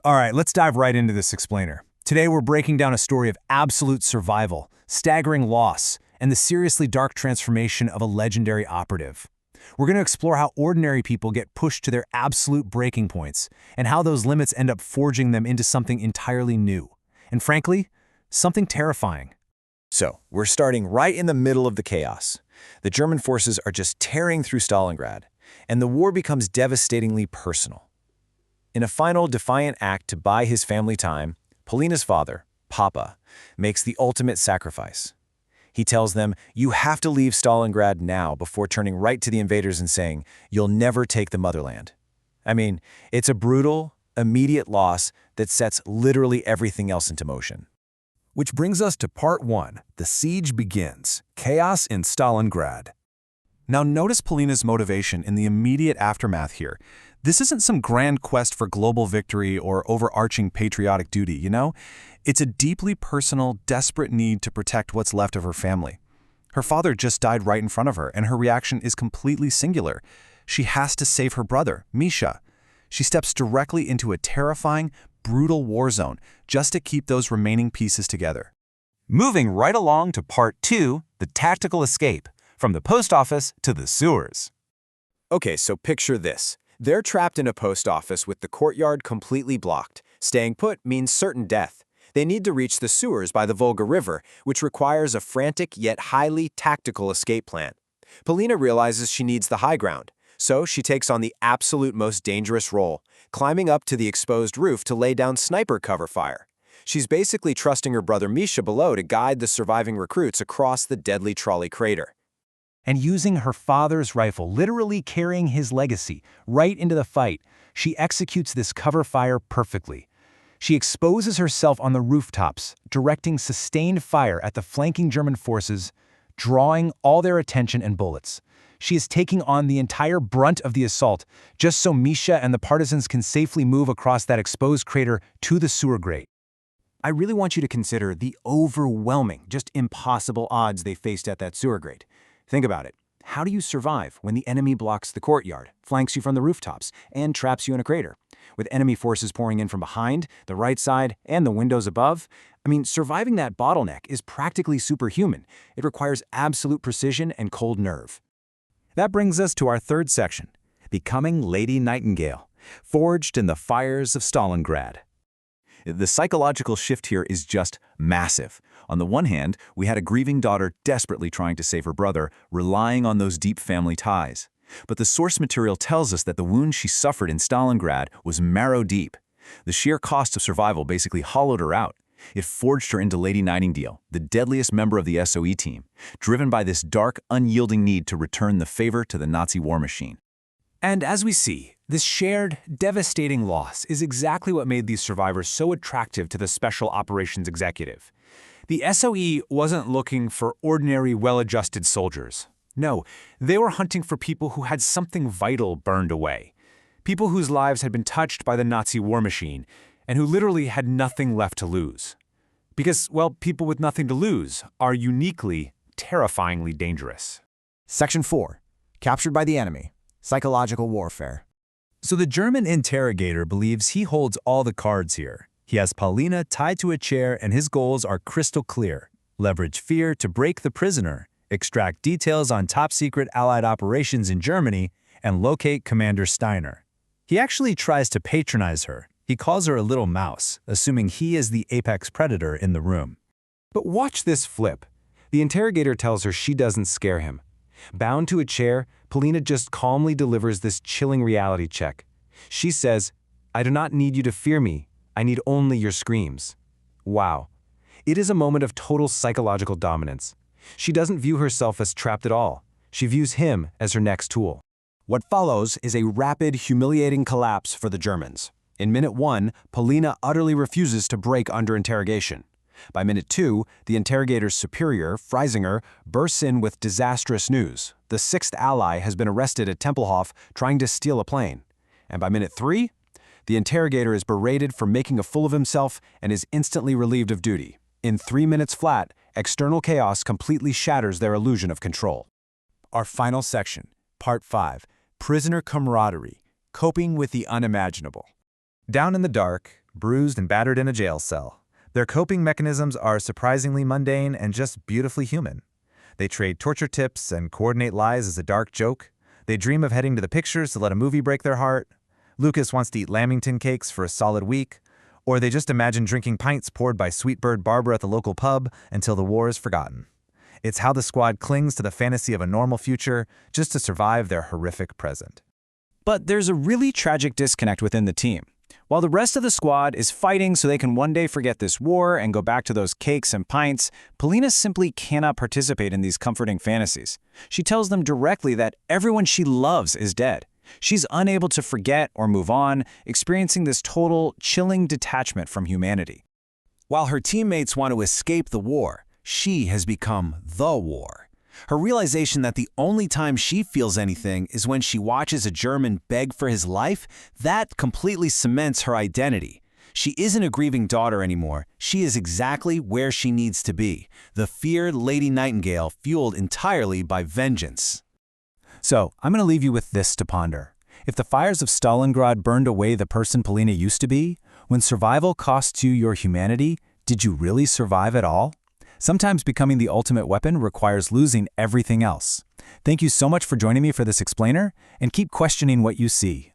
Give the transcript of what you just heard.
All right, let's dive right into this explainer. Today we're breaking down a story of absolute survival, staggering loss, and the seriously dark transformation of a legendary operative. We're going to explore how ordinary people get pushed to their absolute breaking points, and how those limits end up forging them into something entirely new. And frankly, something terrifying. So, we're starting right in the middle of the chaos. The German forces are just tearing through Stalingrad, and the war becomes devastatingly personal. In a final defiant act to buy his family time, Polina's father, Papa, makes the ultimate sacrifice. He tells them, "You have to leave Stalingrad now," before turning right to the invaders and saying, "You'll never take the motherland." I mean, it's a brutal, immediate loss that sets literally everything else into motion. Which brings us to part 1. The siege begins. Chaos in Stalingrad. Now notice Polina's motivation in the immediate aftermath here. This isn't some grand quest for global victory or overarching patriotic duty, you know? It's a deeply personal, desperate need to protect what's left of her family. Her father just died right in front of her, and her reaction is completely singular. She has to save her brother, Misha. She steps directly into a terrifying, brutal war zone just to keep those remaining pieces together. Moving right along to part 2, the tactical escape, from the post office to the sewers. Okay, so picture this. They're trapped in a post office with the courtyard completely blocked. Staying put means certain death. They need to reach the sewers by the Volga River, which requires a frantic yet highly tactical escape plan. Polina realizes she needs the high ground, so she takes on the absolute most dangerous role, climbing up to the exposed roof to lay down sniper cover fire. She's basically trusting her brother Misha below to guide the surviving recruits across the deadly trolley crater. And using her father's rifle, literally carrying his legacy right into the fight, she executes this cover fire perfectly. She exposes herself on the rooftops, directing sustained fire at the flanking German forces, drawing all their attention and bullets. She is taking on the entire brunt of the assault, just so Misha and the partisans can safely move across that exposed crater to the sewer grate. I really want you to consider the overwhelming, just impossible odds they faced at that sewer grate. Think about it. How do you survive when the enemy blocks the courtyard, flanks you from the rooftops, and traps you in a crater? With enemy forces pouring in from behind, the right side, and the windows above? I mean, surviving that bottleneck is practically superhuman. It requires absolute precision and cold nerve. That brings us to our third section, becoming Lady Nightingale, forged in the fires of Stalingrad. The psychological shift here is just massive. On the one hand, we had a grieving daughter desperately trying to save her brother, relying on those deep family ties. But the source material tells us that the wound she suffered in Stalingrad was marrow deep. The sheer cost of survival basically hollowed her out. It forged her into Lady Nightingale, the deadliest member of the SOE team, driven by this dark, unyielding need to return the favor to the Nazi war machine. And as we see, this shared, devastating loss is exactly what made these survivors so attractive to the Special Operations Executive. The SOE wasn't looking for ordinary, well-adjusted soldiers. No, they were hunting for people who had something vital burned away. People whose lives had been touched by the Nazi war machine, and who literally had nothing left to lose. Because, well, people with nothing to lose are uniquely, terrifyingly dangerous. Section 4. Captured by the enemy. Psychological warfare. So the German interrogator believes he holds all the cards here. He has Polina tied to a chair, and his goals are crystal clear. Leverage fear to break the prisoner, extract details on top-secret Allied operations in Germany, and locate Commander Steiner. He actually tries to patronize her. He calls her a little mouse, assuming he is the apex predator in the room. But watch this flip. The interrogator tells her she doesn't scare him. Bound to a chair, Polina just calmly delivers this chilling reality check. She says, "I do not need you to fear me. I need only your screams." Wow. It is a moment of total psychological dominance. She doesn't view herself as trapped at all. She views him as her next tool. What follows is a rapid, humiliating collapse for the Germans. In minute 1, Polina utterly refuses to break under interrogation. By minute 2, the interrogator's superior, Freisinger, bursts in with disastrous news. The 6th ally has been arrested at Tempelhof trying to steal a plane. And by minute 3, the interrogator is berated for making a fool of himself and is instantly relieved of duty. In 3 minutes flat, external chaos completely shatters their illusion of control. Our final section, Part 5, Prisoner Camaraderie, Coping with the Unimaginable. Down in the dark, bruised and battered in a jail cell. Their coping mechanisms are surprisingly mundane and just beautifully human. They trade torture tips and coordinate lies as a dark joke. They dream of heading to the pictures to let a movie break their heart. Lucas wants to eat lamington cakes for a solid week. Or they just imagine drinking pints poured by Sweetbird Barbara at the local pub until the war is forgotten. It's how the squad clings to the fantasy of a normal future just to survive their horrific present. But there's a really tragic disconnect within the team. While the rest of the squad is fighting so they can one day forget this war and go back to those cakes and pints, Polina simply cannot participate in these comforting fantasies. She tells them directly that everyone she loves is dead. She's unable to forget or move on, experiencing this total, chilling detachment from humanity. While her teammates want to escape the war, she has become the war. Her realization that the only time she feels anything is when she watches a German beg for his life, that completely cements her identity. She isn't a grieving daughter anymore. She is exactly where she needs to be, the feared Lady Nightingale fueled entirely by vengeance. So, I'm going to leave you with this to ponder. If the fires of Stalingrad burned away the person Polina used to be, when survival costs you your humanity, did you really survive at all? Sometimes becoming the ultimate weapon requires losing everything else. Thank you so much for joining me for this explainer, and keep questioning what you see.